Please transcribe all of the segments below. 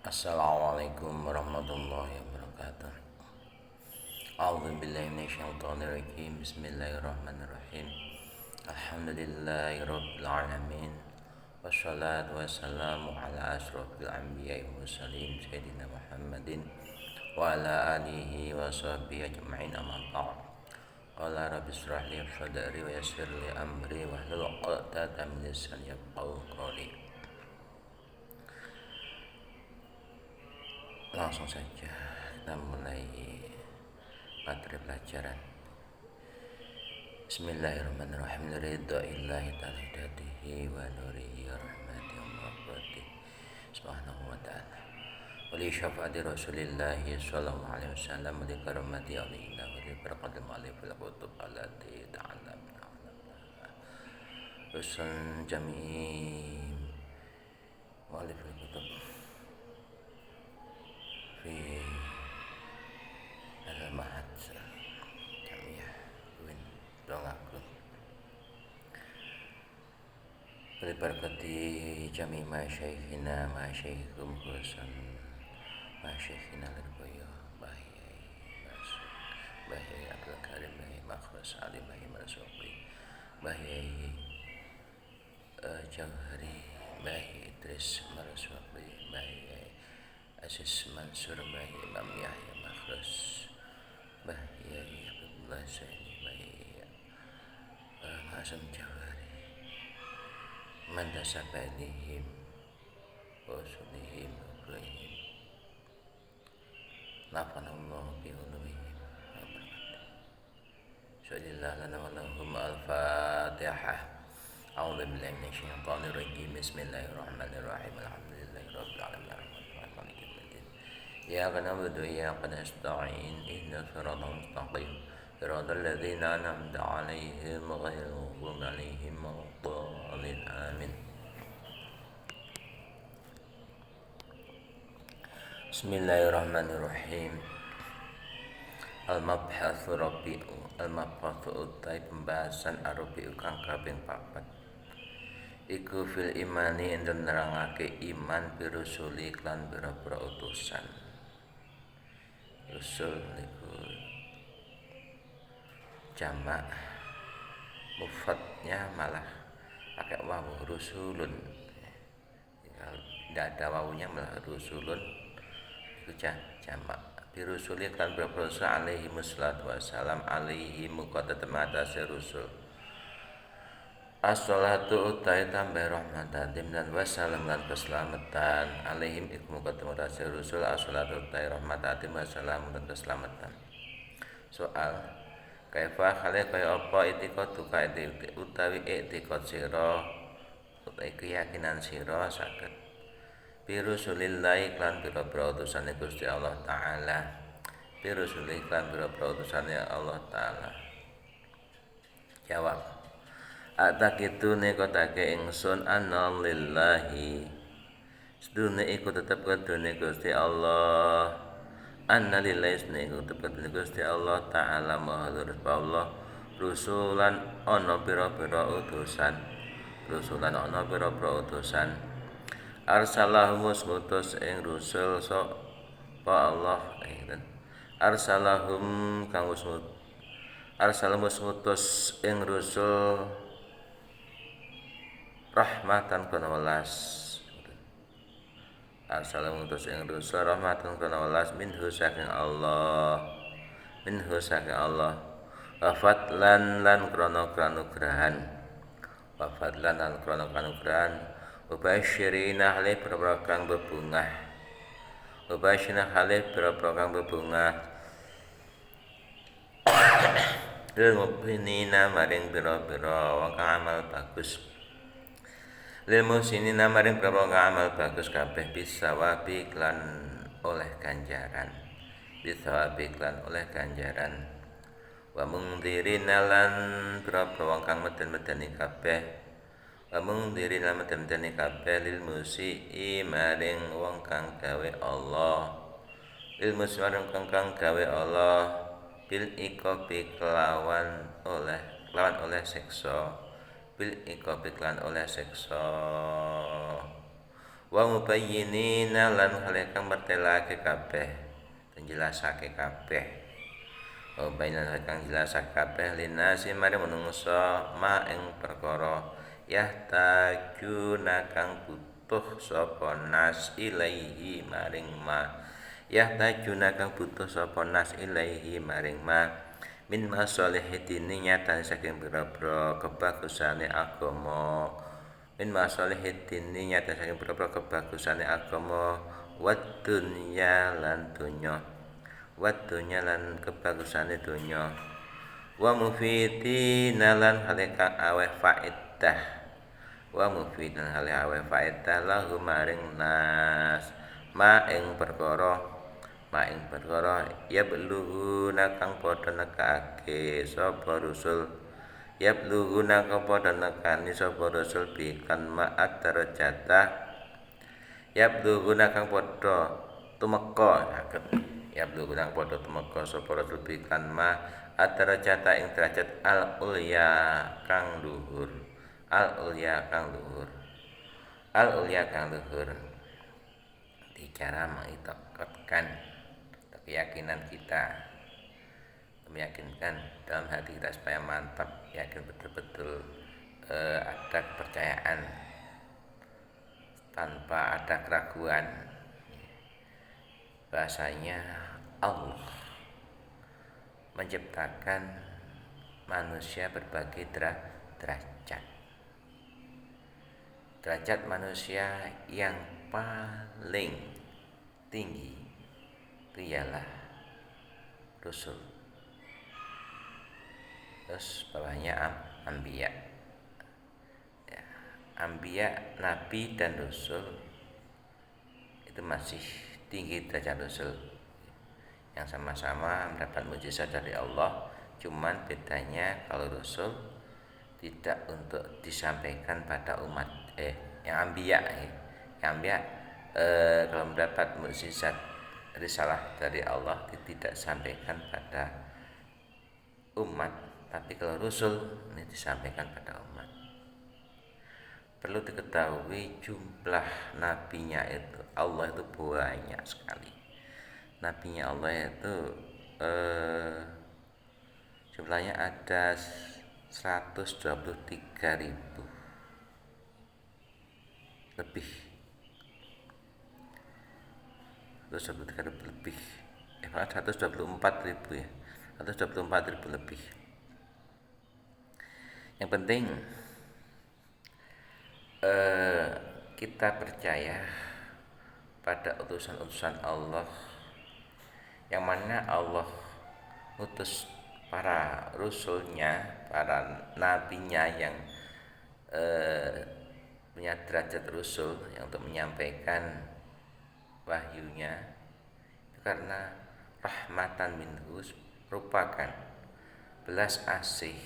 Assalamualaikum warahmatullahi wabarakatuh. A'udzu billahi minasyaitonir rajim. Bismillahirrahmanirrahim. Alhamdulillahirabbil alamin. Wassalatu wassalamu ala asyrofil anbiya'i wal mursalin sayyidina Muhammadin wa ala alihi wa sahbihi ajma'in amma ba'd. Qala rabbi israh li sadri wa yassir li amri wahlul 'uqdatam min lisani yafqahu qawli. Langsung saja kita mulai materi pelajaran. Bismillahirrahmanirrahim. Ridha'illahi ta'ala hidayatihi wa nurihi wa rahmatihi wa maghfiratihi subhanahu wa ta'ala wa li syafa'ati rasulillahi sallallahu alaihi wasallam wa li karamati awliyillah wa li barakati ma'alifil kutub allati ta'alamna rusul jami'in ma'alifil kutub fi al-mahad jamiah win dongakun berbarakati jami masyaikhina masyaikhum khususan masyaikhina lirboyo bahiyai Abdul Karim bahiyai Makhras Ali bahiyai Marzuqi bahiyai Jauhari bahiyai Idris Marzuqi bahiyai Aziz Mansur bahiyai Imam Yahya Makhras bahiyai Abdullah Zaini bahiyai Hazam Jawari Mandasa Balihim Wasulihim Ubrahim Nafanallahu bi'ulumihim Sallallahu lana wa lahum al-fatihah. A'udzu billahi minasyaitonir rajim. Bismillahirrahmanirrahim. Alhamdulillahi rabbil alamin. Arrahmanir rahim. Iyyaka na'budu wa iyyaka nasta'in. Ihdinas siratal mustaqim. Siratal ladzina an'amta 'alaihim ghairil maghdubi 'alaihim waladdallin. Amin. Bismillahirrahmanirrahim. Al-mabhatsu rabi'u. Al-mabhatsu utai pembahasan arabi'u kang kaping 4. Iku fil imani enten nerangake iman birusuli klan pira-pira utusan. Rusul niku jamak, mufradnya malah pakai wawu rusulun. Tidak ada wawunya malah rusulun. Itu jamak. Birusuli klan pira-pira rusul alaihi wassalatu wassalam alaihi muqaddam atase rusul. As-sholatu utai tambah rahmatatim dan wassalam dan keselamatan alaihim iku muqaddam atase rusul. As-sholatu utai rahmatatim wassalam dan keselamatan. Soal kaifa khale kaya apa itikad utawi itikad sira utawi keyakinan sira saged birusulillahi klan pira-pira utusane Gusti Allah taala. Birusulillahi klan pira-pira utusane Allah taala. Jawab. Atakitu nekotake ingsun anna lillahi sedune iku tetep kedune Gusti Allah. Anna lillahi sedune iku tetep kedune Gusti Allah taala maha lurus Allah. Rusulan ana pira-pira utusan. Rusulan ana pira-pira utusan. Arsalahum ngutus ing rusul sapa Allah arsalahum kang arsalahum ngutus ing rusul rahmatan kana welas. Arsalahum ngutus ing rusul rahmatan kana welas minhu saking Allah wa fadlan lan krana kanugrahan Ubasyirina halih pira-pira kang bebungah. Ubasyirina halih pira-pira kang bebungah. Lil mu'minina maring pira-pira wong kang amal bagus. Lil muhsinina maring pira-pira kang amal bagus kabeh bisawabi klan oleh ganjaran. Bisawabi klan oleh ganjaran. Wa mungdirina lan pira-pira wong kang meden-medeni kabeh. Amung diri nama temteni kabeh lil musii maring wong kang gawe Allah. Lil musii maring wong kang gawe Allah bil iqabi kelawan oleh siksa. Bil iqabi kelawan oleh siksa. wa mubayyinina lan hale kang mertelake kabeh penjelasake kabeh wa bainan kang jelasake kabeh linasi mari menungso ma ing perkara yahtajuna kang butuh sapa nas ilaihi maring ma yahtajuna kang butuh sapa nas ilaihi maring ma min masolihidini nyata saking pira-pira kebagusane agama min masolihidini nyata saking pira-pira kebagusane agama wad dunya lan donya lan kebagusane donya wa mufidina lan halika aweh faedah wa mufidan hale aweh faedah lahu maring nas ma ing perkara yabluguna kang padha nekake sapa rusul yabluguna kang padha nekani sapa rusul bikan ma'at darajatah yabluguna kang padha tumeka saged yabluguna kang padha tumeka sapa rusul bikan ma adarajata ing derajat al ulya kang luhur di cara mengitikadkan keyakinan kita meyakinkan dalam hati kita supaya mantap yakin betul-betul ada kepercayaan tanpa ada keraguan bahasanya Allah menciptakan manusia berbagai derajat manusia yang paling tinggi itu ialah Rasul, terus bawahnya Anbiya ya, Anbiya, Nabi dan Rasul itu masih tinggi derajat Rasul yang sama-sama mendapat mukjizat dari Allah, cuman bedanya kalau Rasul tidak untuk disampaikan pada umat yang Anbiya kalau mendapat mukjizat risalah dari Allah tidak disampaikan pada umat, tapi kalau Rasul ini disampaikan pada umat. Perlu diketahui jumlah nabinya itu Allah itu banyak sekali. Nabinya Allah itu jumlahnya ada 123.000 lebih 124.000 ya 124.000 lebih. Yang penting kita percaya pada utusan-utusan Allah yang mana Allah utus para rasulnya, para nabinya yang punya derajat rasul yang untuk menyampaikan wahyunya itu karena rahmatan minhu, merupakan belas asih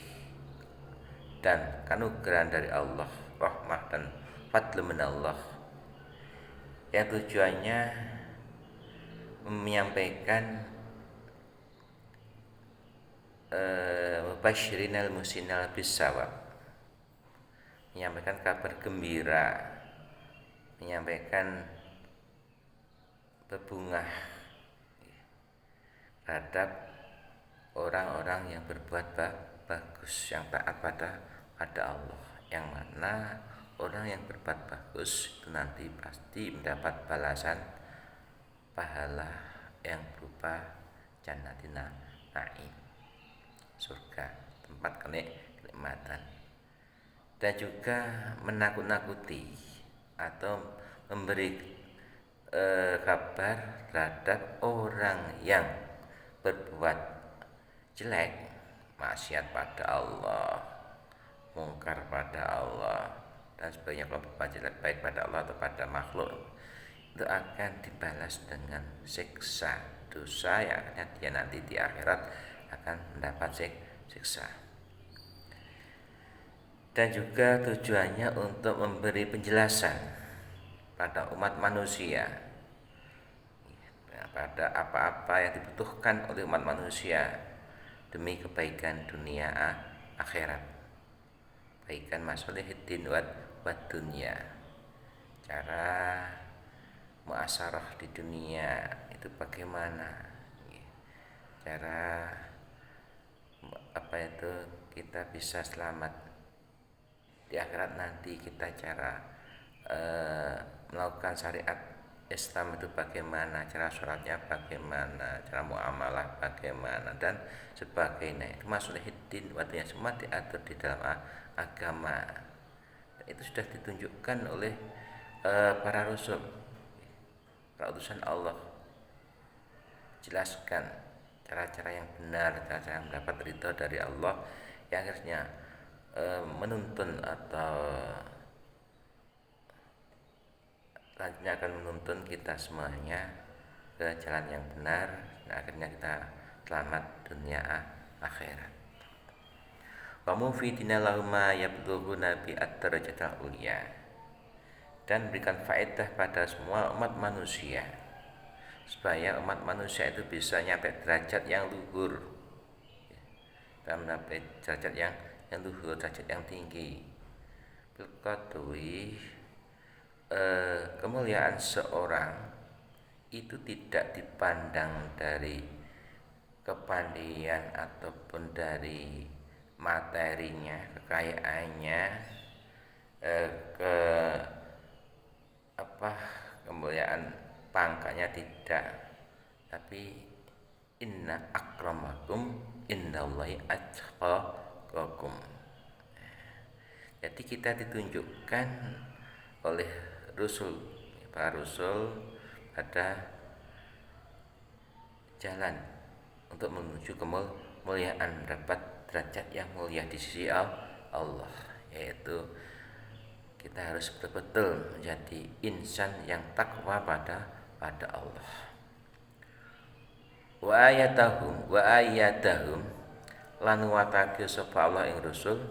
dan kanugerah dari Allah, rahmah dan fadl min Allah yang tujuannya menyampaikan mubasyirinal musinal bisawab, menyampaikan kabar gembira, menyampaikan bebungah terhadap orang-orang yang berbuat bagus, yang taat pada Allah, yang mana orang yang berbuat bagus itu nanti pasti mendapat balasan pahala yang berupa jannatin na'im, surga, tempat kenikmatan. Dan juga menakut-nakuti atau memberi kabar terhadap orang yang berbuat jelek, maksiat pada Allah, mungkar pada Allah dan sebagainya. Kalau berbuat jelek baik pada Allah atau pada makhluk itu akan dibalas dengan siksa dosa yang dia nanti di akhirat akan mendapat siksa. Dan juga tujuannya untuk memberi penjelasan pada umat manusia pada apa-apa yang dibutuhkan oleh umat manusia demi kebaikan dunia akhirat, kebaikan masolihid din wad dunya. Cara muasarah di dunia itu bagaimana cara kita bisa selamat di akhirat nanti, kita cara melakukan syariat Islam itu bagaimana, cara sholatnya bagaimana, cara muamalah bagaimana dan sebagainya. Itu maslahiddin, artinya semua diatur di dalam agama. Itu sudah ditunjukkan oleh para rasul, para utusan Allah, jelaskan cara-cara yang benar, cara-cara mendapat ridho dari Allah, yang akhirnya menuntun atau selanjutnya akan menuntun kita semuanya ke jalan yang benar, dan akhirnya kita selamat dunia akhirat. Wa mufidina lahuma yablughuna bi at-darajatil ulya, dan berikan faedah pada semua umat manusia supaya umat manusia itu bisa nyampe derajat yang luhur, dan mencapai derajat yang luhur, derajat yang tinggi. Bil qadwi, kemuliaan seorang itu tidak dipandang dari kepandaian ataupun dari materinya, kekayaannya, kemuliaan pangkatnya tidak, tapi inna akramakum indallahi atqakum. Jadi kita ditunjukkan oleh para rasul pada jalan untuk menuju kemuliaan, mendapat derajat yang mulia di sisi Allah, yaitu kita harus betul-betul menjadi insan yang takwa pada Allah. Wa ayatahum lan watake sapa Allah ing rasul,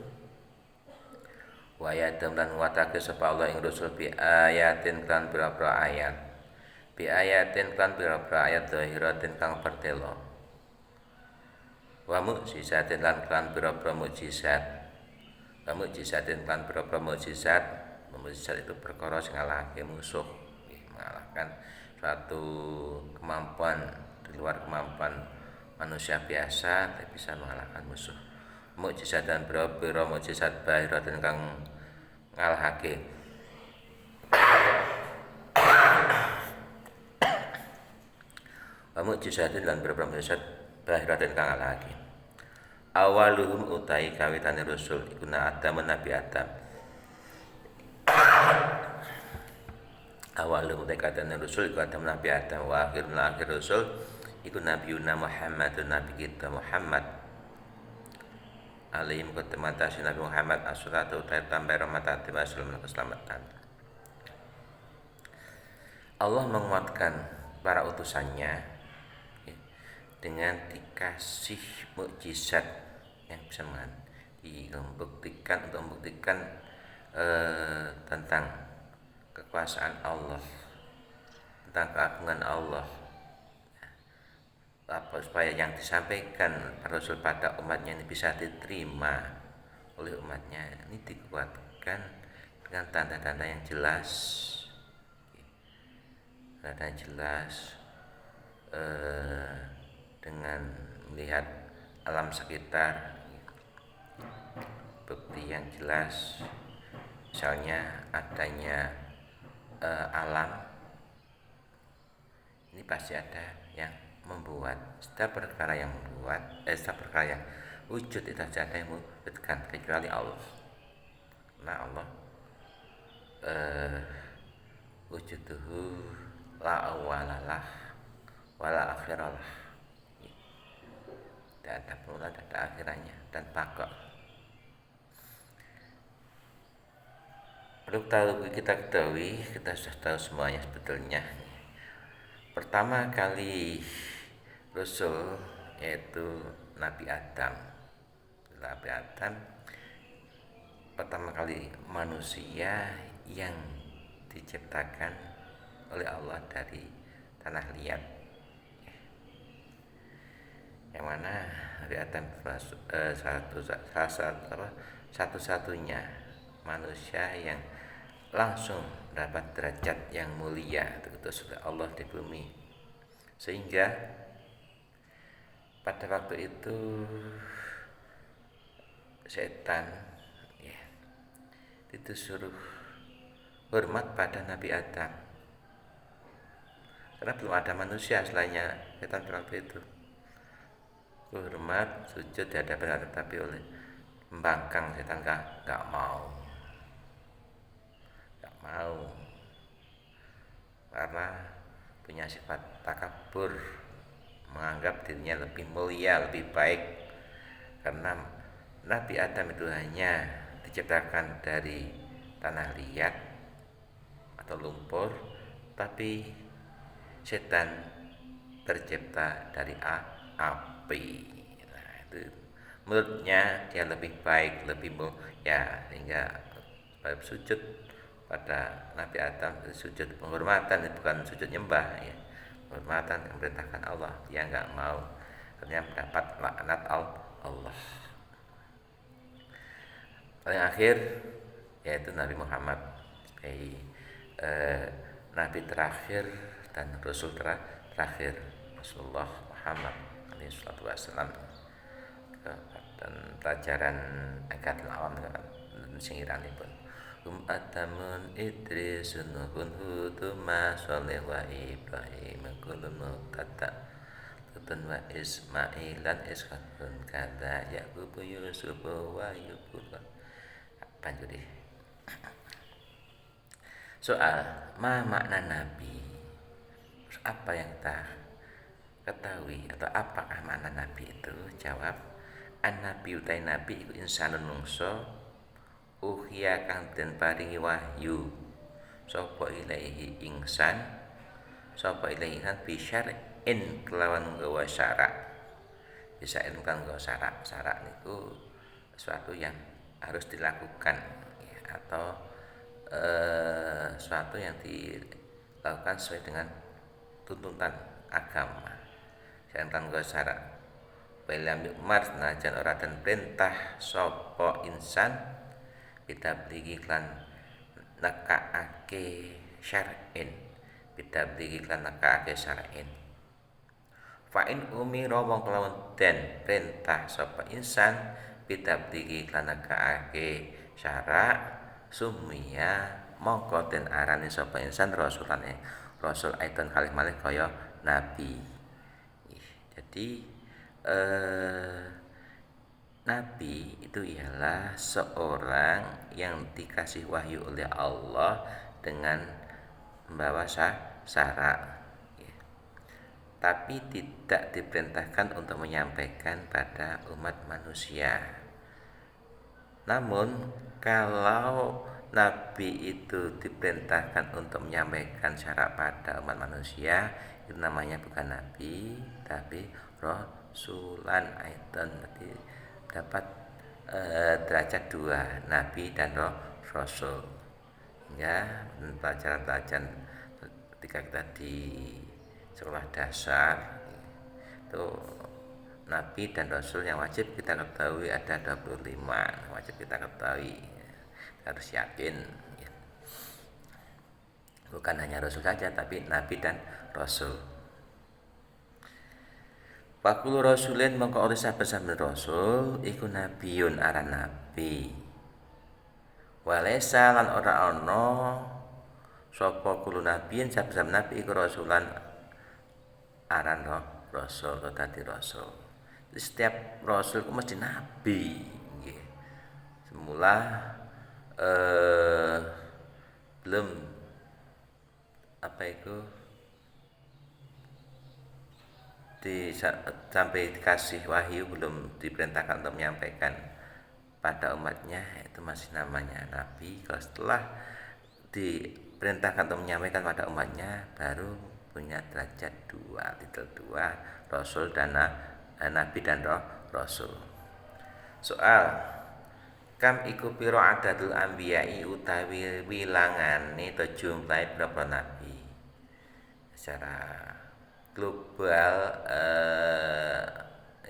wa ayatum lan watake sapa Allah ing rasul bi ayatin kan pira-pira ayat, bi ayatin kan pira-pira ayat zahiratin kang pertelo, wa mukjizatin lan kan pira-pira mukjizat, wa mukjizatin kan pira-pira mukjizat. Mukjizat itu perkara sing ngalahake musuh, mengalahkan suatu kemampuan di luar kemampuan manusia biasa, tapi bisa mengalahkan musuh. Mukjizat dan pira-pira mukjizat bahiratin kang ngalahake. Wa mukjizatin lan pira-pira mukjizat bahiratin kang ngalahake. Awaluhum utai kawitane rasul iku Adam, Nabi Adam. Awalum utai kawitane rasul iku Adam, Nabi Adam. Wa akhir rasul iku Nabiuna Muhammadun, Nabi kita Muhammad. Alaihim kutematasi Nabi Muhammad as-salatu utai tambah rahmat wa salam keselamatan. Allah menguatkan para utusannya dengan dikasih mukjizat yang bisa membuktikan tentang kekuasaan Allah, tentang keagungan Allah, supaya yang disampaikan Rasul pada umatnya ini bisa diterima oleh umatnya. Ini dikuatkan dengan tanda-tanda yang jelas, dengan melihat alam sekitar, bukti yang jelas, misalnya adanya alam ini pasti ada yang membuat. Setiap perkara yang wujud itu tidak ada yang mewujudkan kecuali Allah. Nah Allah wujuduhu la awalalah wala akhiralah, tidak ada permulaan, tidak ada akhirannya, dan baqa. Perlu kita ketahui, kita sudah tahu semuanya sebetulnya. Pertama kali Rasul yaitu Nabi Adam. Pertama kali manusia yang diciptakan oleh Allah dari tanah liat, yang mana Nabi Adam satu-satunya manusia yang langsung dapat derajat yang mulia terus oleh Allah di bumi, sehingga pada waktu itu setan ya, itu suruh hormat pada Nabi Adam karena belum ada manusia selainnya setan pada waktu itu. Hormat sujud di hadapan Adam, tapi oleh membangkang setan nggak mau karena punya sifat takabur, menganggap dirinya lebih mulia, lebih baik, karena Nabi Adam itu hanya diciptakan dari tanah liat atau lumpur, tapi setan tercipta dari api. Nah, itu menurutnya dia lebih baik, lebih mulia, sehingga sujud pada Nabi Adam itu sujud penghormatan, bukan sujud nyembah ya. Penghormatan yang memerintahkan Allah, dia nggak mau, ternyata mendapat laknat Allah. Paling akhir yaitu Nabi Muhammad sebagai Nabi terakhir dan Rasul terakhir, Rasulullah Muhammad SAW. Dan pelajaran agak lawan singiranipun Adamun Idrisun Nuhun Huduma Soleh wa Ibrahim Kulun Muqtada Tutun wa Ismailan Ishakun Kada Yaqubu Yusuf wa Yubullah. Lanjut deh. Soal makna Nabi, apa yang kita ketahui atau apakah makna Nabi itu? Jawab, an-nabi utai nabi iku insanun mungso uhya kang den paringi wahyu sapa ilaihi ingsan bisyar'in kelawan nggawa syarak. Bisa kan nggawa syarak niku sesuatu yang harus dilakukan ya, atau sesuatu yang dilakukan sesuai dengan tuntutan agama. Jangan nggawa syarak. Walam yukmar najan ora den perintah sapa insan bitabligi klan nekaake syar'in, bitabligi klan nekaake syar'in. Fa in umira wong kelawan den perintah sapa insan bitabligi klan nekaake syara' sumia mongko den arani sapa insan rasulane rasul aiton kalih malih kaya nabi. Jadi Nabi itu ialah seorang yang dikasih wahyu oleh Allah dengan membawa syarak ya. Tapi tidak diperintahkan untuk menyampaikan pada umat manusia. Namun kalau Nabi itu diperintahkan untuk menyampaikan syarak pada umat manusia, itu namanya bukan Nabi tapi Rasulan aidan, dapat derajat dua, Nabi dan Rasul. Ya, pelajaran-pelajaran ketika kita di sekolah dasar itu Nabi dan Rasul yang wajib kita ketahui ada 25, wajib kita ketahui, harus yakin ya. Bukan hanya Rasul saja tapi Nabi dan Rasul. Pakulu rasulin mongko oleh saben-saben rasul iku nabiyun aran nabi. Walesa lan ora ana sapa kulo nabiyin saben-saben nabi iku rasulan aran rasul atau dadi rasul. Setiap rasul itu mesti nabi nggih. Semula belum apa itu sampai dikasih wahyu, belum diperintahkan untuk menyampaikan pada umatnya, itu masih namanya nabi. Kalau setelah diperintahkan untuk menyampaikan pada umatnya, baru punya derajat dua, titel dua, rasul dan nabi dan rasul. Soal kam iku piro adadul anbiya'i utawi wilangane atau jumlahe berapa nabi secara global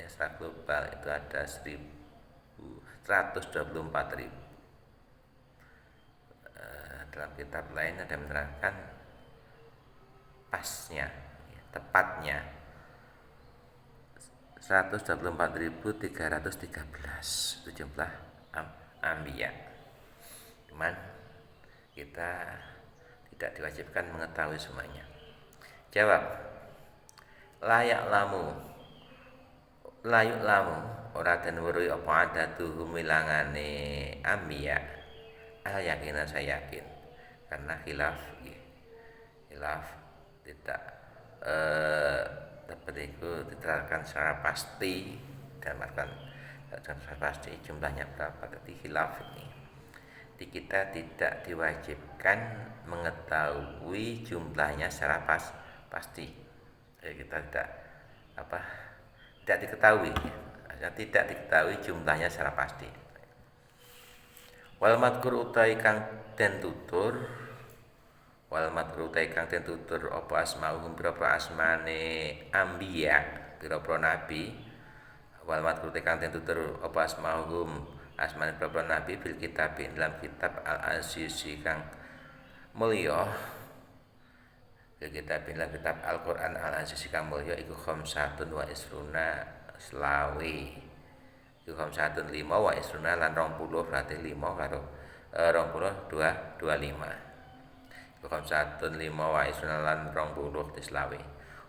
secara global itu ada 124.000 dalam kitab lain ada menerangkan pasnya, tepatnya 124.313 itu jumlah Anbiya. Cuman kita tidak diwajibkan mengetahui semuanya. Jawab. Layak lamu ora den weruhi apa adatuhum wilangane Anbiya. Al yakinan saya yakin karena khilaf tidak dapat itu diterangkan secara pasti dan bahkan secara pasti jumlahnya berapa. Jadi khilaf ini, jadi kita tidak diwajibkan mengetahui jumlahnya secara pasti. Jadi kita tidak diketahui jumlahnya secara pasti. Wal madkur utai kang den tutur apa asmauhum pira-pira asmane Anbiya, pira-pira nabi. Wal madkur utai kang den tutur apa asmauhum asmane pira-pira nabi bil kitab dalam kitab Al-Aziz kang mulya. Kitab Al-Qur'an Al-Aziz kang mulya iku khamsatun wa isruna selawe. Iku khamsatun 5 wa isruna lan 20 berarti 5 karo 20 25. Khamsatun 5 wa isruna lan 20 selawe.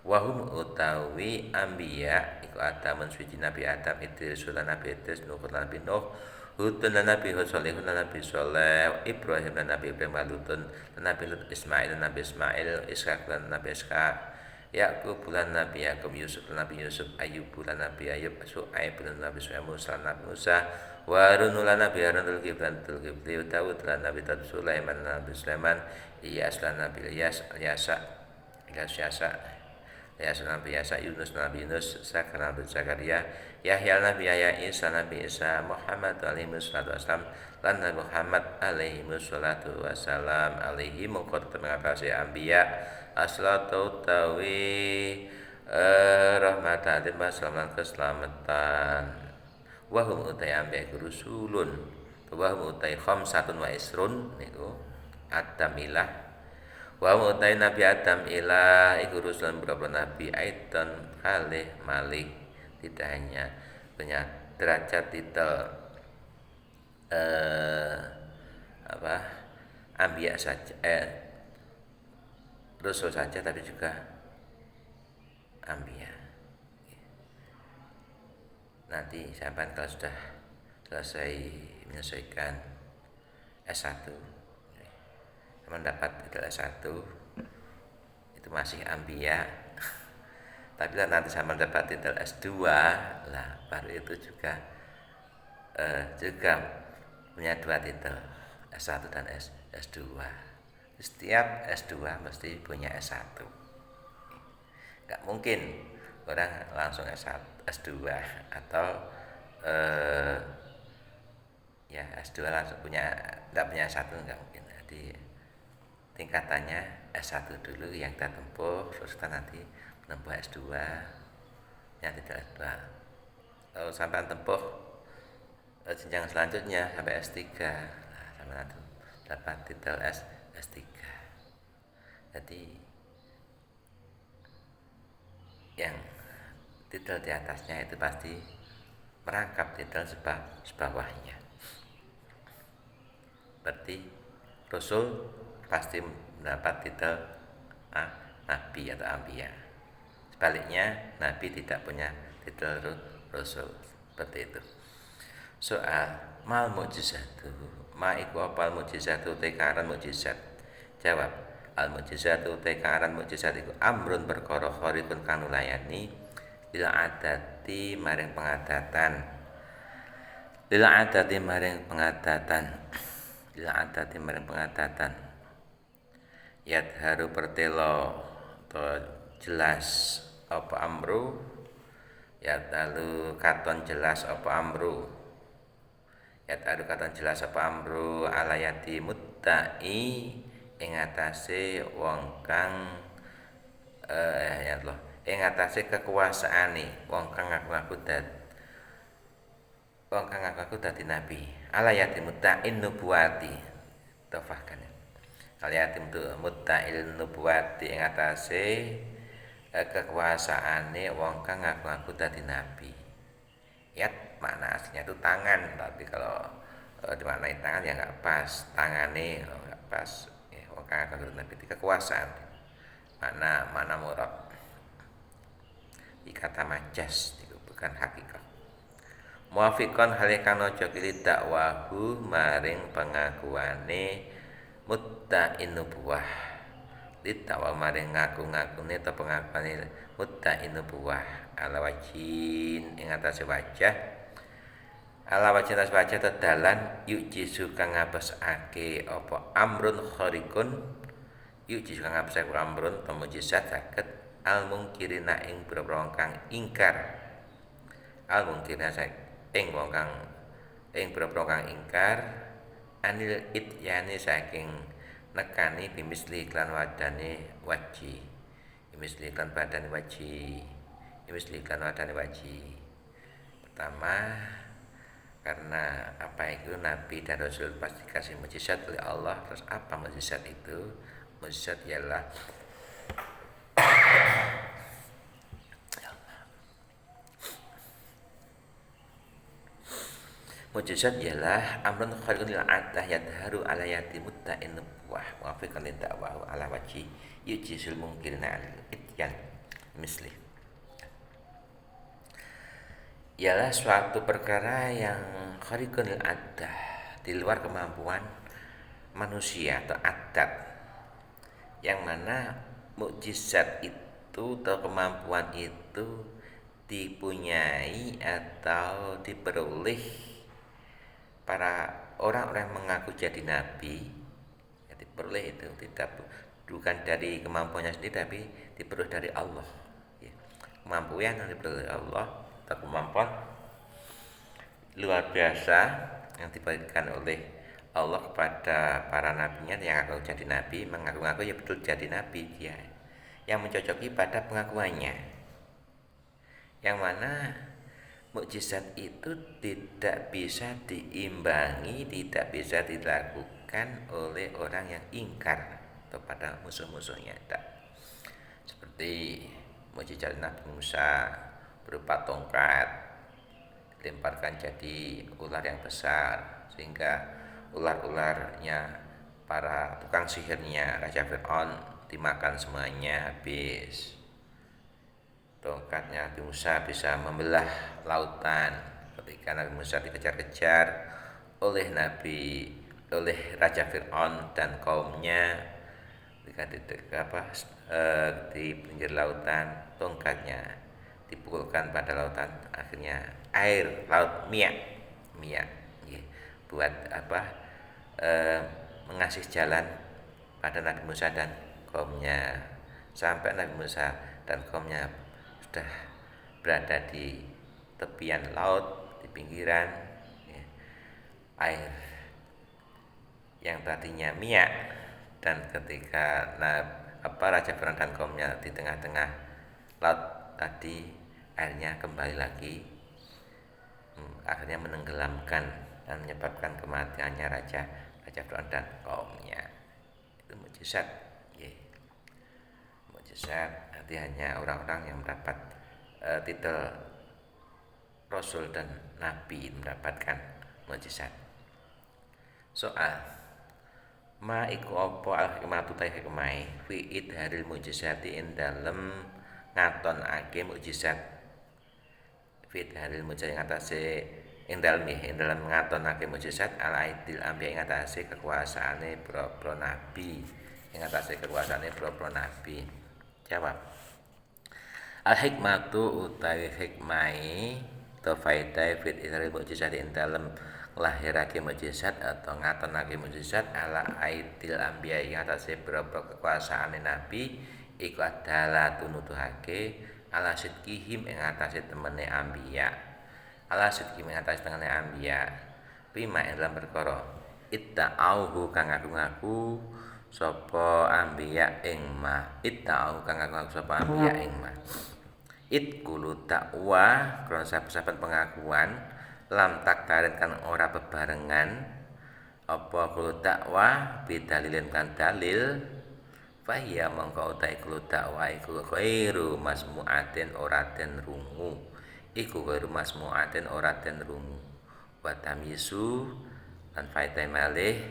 Wa hum utawi Anbiya iku Adam suci Nabi Adam, Idris lan Nabi Idris, Nuh lan Nabi Nuh, Hud lan Nabi Hud, Shalih lan Nabi Shalih, Ibrahim lan Nabi Ibrahim, Lut lan Nabi Lut, Ismail lan Nabi Ismail, Ishaq lan Nabi Ishaq, Yakub lan Nabi Yakub, Yusuf lan Nabi Yusuf, Ayub lan Nabi Ayub, Su'aib lan Nabi Su'aib, Musa lan Nabi Musa, Harun lan Nabi Harun, Dzulkifli, Daud lan Nabi Daud, Sulaiman lan Nabi Sulaiman, Ilyas lan Nabi Ilyas, Nabi Yasa, Yunus Nabi Yunus, Zakaria Nabi Zakaria, Yahya Nabi Yahya, Isa Nabi Isa, Muhammad alaihi wassalatu wassalam lan Nabi Muhammad alaihi wassalatu wassalam alaihi mengkot mengatasi Anbiya aslatu tawi rahmatan dan selamat keselamatan. Wahum utai Anbiya rusulun, wahum utai khamsatun wa isrun niku Adamilah. Wa utai Nabi Adam ila iku rusulan beberapa nabi aidan kalih malih, tidak hanya punya derajat titel Anbiya saja, Rasul saja, tapi juga Anbiya. Nanti sampai kalau sudah selesai menyelesaikan S1 mendapat titel S1 itu masih Anbiya, tapi nanti saya mendapat titel S2 lah, baru itu juga punya 2 titel, S1 dan S2. Setiap S2 mesti punya S1, nggak mungkin orang langsung S1, S2 atau ya S2 langsung nggak punya S1, nggak mungkin. Jadi tingkatannya S1 dulu yang kita tempuh, terus kita nanti menempuh S2 yang tidak S2. Lalu sampai tempuh jenjang selanjutnya sampai S3, nah, sampai nanti dapat titel S3. Jadi yang titel di atasnya itu pasti merangkap titel sebawahnya. Berarti Rasul pasti mendapat titel Nabi atau Anbiya. Sebaliknya Nabi tidak punya titel Rasul, seperti itu. Soal mal mukjizatu, ma iku apal mukjizatu tekaran mukjizat. Jawab, al mukjizatu tekaran mukjizat iku amrun perkara kharifun kang nulayani lil adati maring pengadatan. Lil adati maring pengadatan. Yadharu pertelo atau jelas apa amru, yadharu katon jelas apa amru, yadharu katon jelas apa amru alayati mutta'i ing atase wong kang ya Allah, ing atase kekuasaane wong kang ngaku dadi nabi, alayati mutta'in nubuwati tafahkan. Aliyatim tu mutta'il nubuwati ing atase kekuasaane wong kang ngaku-ngaku dadi nabi. Yat makna aslinya itu tangan, tapi kalau dimaknai tangan ya nggak pas, tangane nggak pas. Ya, wong kang ngaku nabi itu kekuasaan. Mana murad. Kata majas itu bukan hakikat. Muafiqan hale kang aja kili dakwahu maring pengakuane mutta'in nubuwah. Ditawa maring ngaku-ngakune ta pengakuane mutta'in nubuwah ala wajin ing atase wajah. Ala wajin atas wajah tedalan yujisu kang ngabesake apa amrun khariqun yujisu kang ngabesake amrun pemujizat saged al mungkirina ing boro kang ingkar. Al mungkirina ing wong kang ing boro kang ingkar anil ityani saking nekani bimisli iklan wadane waji. Bimisli iklan badane waji. Bimisli iklan wadane waji. Pertama, karena apa itu Nabi dan Rasul pasti kasih mujizat oleh Allah. Terus apa mujizat itu? Mujizat ialah mujizat ialah amrun khariqun lil adah yadharu ala yati mutta'in nubuwah wa fi kan da'wahu ala wajhi yujisul mungkirina al ityan misli. Ialah suatu perkara yang khariqun lil adah, di luar kemampuan manusia atau adat, yang mana mukjizat itu atau kemampuan itu dipunyai atau diperoleh para orang-orang mengaku jadi nabi. Ya, diperoleh itu bukan dari kemampuannya sendiri, tapi diperoleh dari Allah. Ya, kemampuan yang diperoleh Allah atau kemampuan luar biasa yang diberikan oleh Allah kepada para nabinya yang ngaku jadi nabi, mengaku-ngaku ya betul jadi nabi dia, yang mencocoki pada pengakuannya, yang mana mukjizat itu tidak bisa diimbangi, tidak bisa dilakukan oleh orang yang ingkar kepada musuh-musuhnya. Tak. Seperti mukjizat Nabi Musa berupa tongkat dilemparkan jadi ular yang besar, sehingga ular-ularnya para tukang sihirnya Raja Fir'aun dimakan semuanya habis. Tongkatnya Nabi Musa bisa membelah lautan ketika Nabi Musa dikejar-kejar oleh Raja Fir'aun dan kaumnya ketika di pinggir lautan, tongkatnya dipukulkan pada lautan, akhirnya air laut miak ya, buat mengasih jalan pada Nabi Musa dan kaumnya, sampai Nabi Musa dan kaumnya sudah berada di tepian laut, di pinggiran ya, air yang tadinya miak, dan ketika Raja Fir'aun dan kaumnya di tengah-tengah laut tadi, airnya kembali lagi, akhirnya menenggelamkan dan menyebabkan kematiannya Raja Fir'aun dan kaumnya. Itu mukjizat ya. Mukjizat nanti hanya orang-orang yang mendapat titel Rasul dan Nabi mendapatkan mukjizat. Soal ma iku apa al hikmatu ta hikmai fi idharil mukjizati ing dalem ngatonake mukjizat, fi idharil mukjizat ing atase ing dalem ngatonake mukjizat al aidil anbiya ing atase kekuasaane pro nabi, ing atase kekuasaane pro nabi. Jawab, al hikmatu utawi hikmai to faedah fit idharil mukjizat ing dalem lahirake mukjizat atau ngatonake mukjizat ala aidil anbiya ing atase boro kekuasaane nabi iku adalah tunutuhake ala sidqihim ing atase temene anbiya, ala sidqihim ing atase temene anbiya bima ing dalam perkara itta'auhu kang ngaku-ngaku sapa anbiya ing ma, itta'auhu kang ngaku-ngaku sapa anbiya ing ma, itkulu dakwa krana saben pengakuan lam taktarin kan ora bebarengan apa kulo dakwah bidalilin kan dalil fahya mongko utai kulo dakwah iku khairu masmu'atin ora den rungu iku khairu masmu'atin ora den rungu wa tamyisu lan faedah malih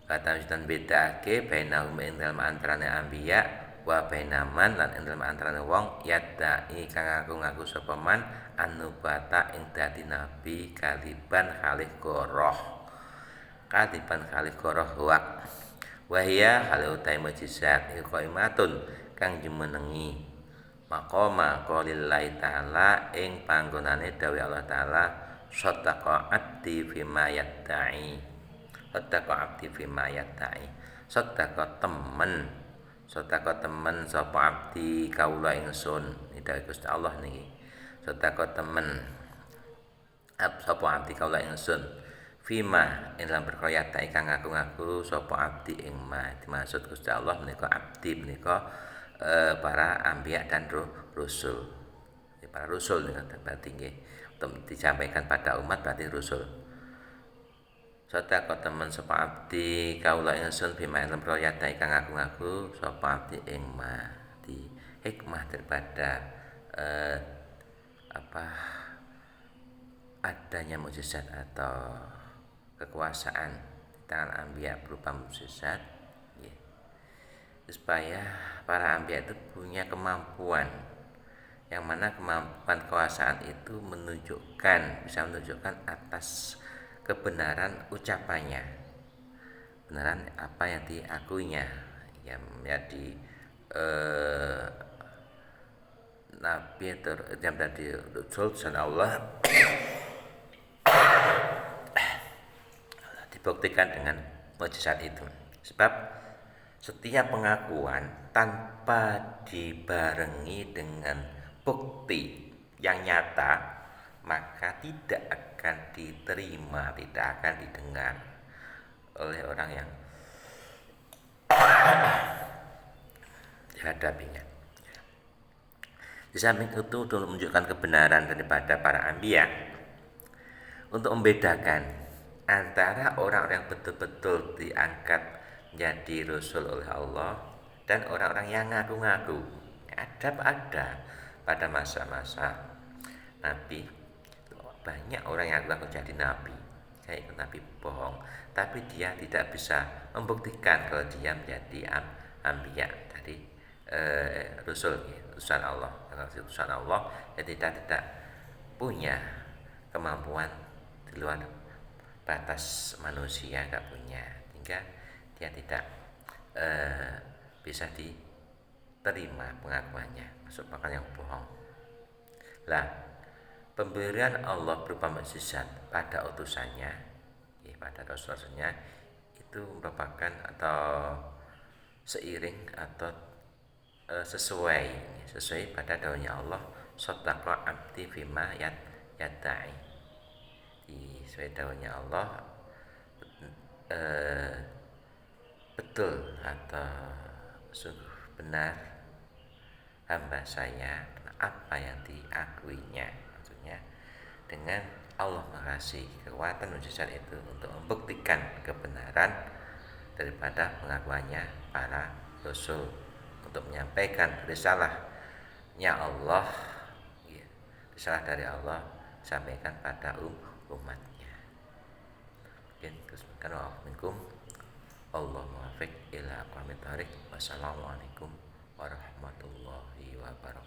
tamyisan bedake bainahum ing dalem antarane anbiya wa bainaman lan ing dalem antarane wong yadai kang ngaku sapa man anubata ing dadi nabi kaliban khalih goroh wa wahya hal utai mujizat iku qaimatun kang jumenengi maqama qaulillahi ta'ala ing panggonane dawuh Allah taala sadaqa abdi fima yatta'i sadaqa temen sapa abdi kawula ingsun nida Gusti Allah niki sadaqa temen sapa abdi kawula ingsun fima ing dalam perkara ta ingkang ngaku-ngaku sapa abdi ing ma dimaksud Gusti Allah menika abdi menika para anbiya dan rasul. Para rasul nika berarti nggih disampaikan pada umat berarti rasul. Sadaqa temen sapa abdi kaula ingsun fima ing dalam perkara ta ingkang ngaku-ngaku sapa abdi ing ma di hikmah daripada adanya mukjizat atau kekuasaan tangan anbiya berupa mukjizat ya. Supaya para anbiya itu punya kemampuan yang mana kemampuan kekuasaan itu bisa menunjukkan atas kebenaran ucapannya, kebenaran apa yang diakuinya yang menjadi nabi yang menjadi rasul Allah buktikan dengan mukjizat itu. Sebab setiap pengakuan tanpa dibarengi dengan bukti yang nyata maka tidak akan diterima, tidak akan didengar oleh orang yang dihadapinya. Di samping itu untuk menunjukkan kebenaran daripada para anbiya, untuk membedakan antara orang-orang yang betul-betul diangkat menjadi rasul oleh Allah dan orang-orang yang ngaku-ngaku. Ada pada masa-masa Nabi banyak orang yang ngaku jadi nabi, kayak nabi bohong, tapi dia tidak bisa membuktikan kalau dia menjadi anbiya dari rasul, utusan Allah. Utusan Allah yang tidak punya kemampuan di luar batas manusia, nggak punya, sehingga dia tidak bisa diterima pengakuannya, masuk bakal yang bohong. Lah, pemberian Allah berupa mukjizat pada utusannya, pada rasulnya itu merupakan atau seiring atau sesuai pada daunnya Allah sadaqa abdi fima yatta'i. Sesuai daunnya Allah betul atau sungguh benar hamba saya apa yang diakuinya, maksudnya dengan Allah mengasih kekuatan mukjizat itu untuk membuktikan kebenaran daripada pengakuannya para rasul, untuk menyampaikan risalahnya Allah, risalah dari Allah sampaikan pada umatnya. Bismillahirrahmanirrahim. Allah muwaffiq ila aqwamit thoriq. Wassalamualaikum warahmatullahi wabarakatuh.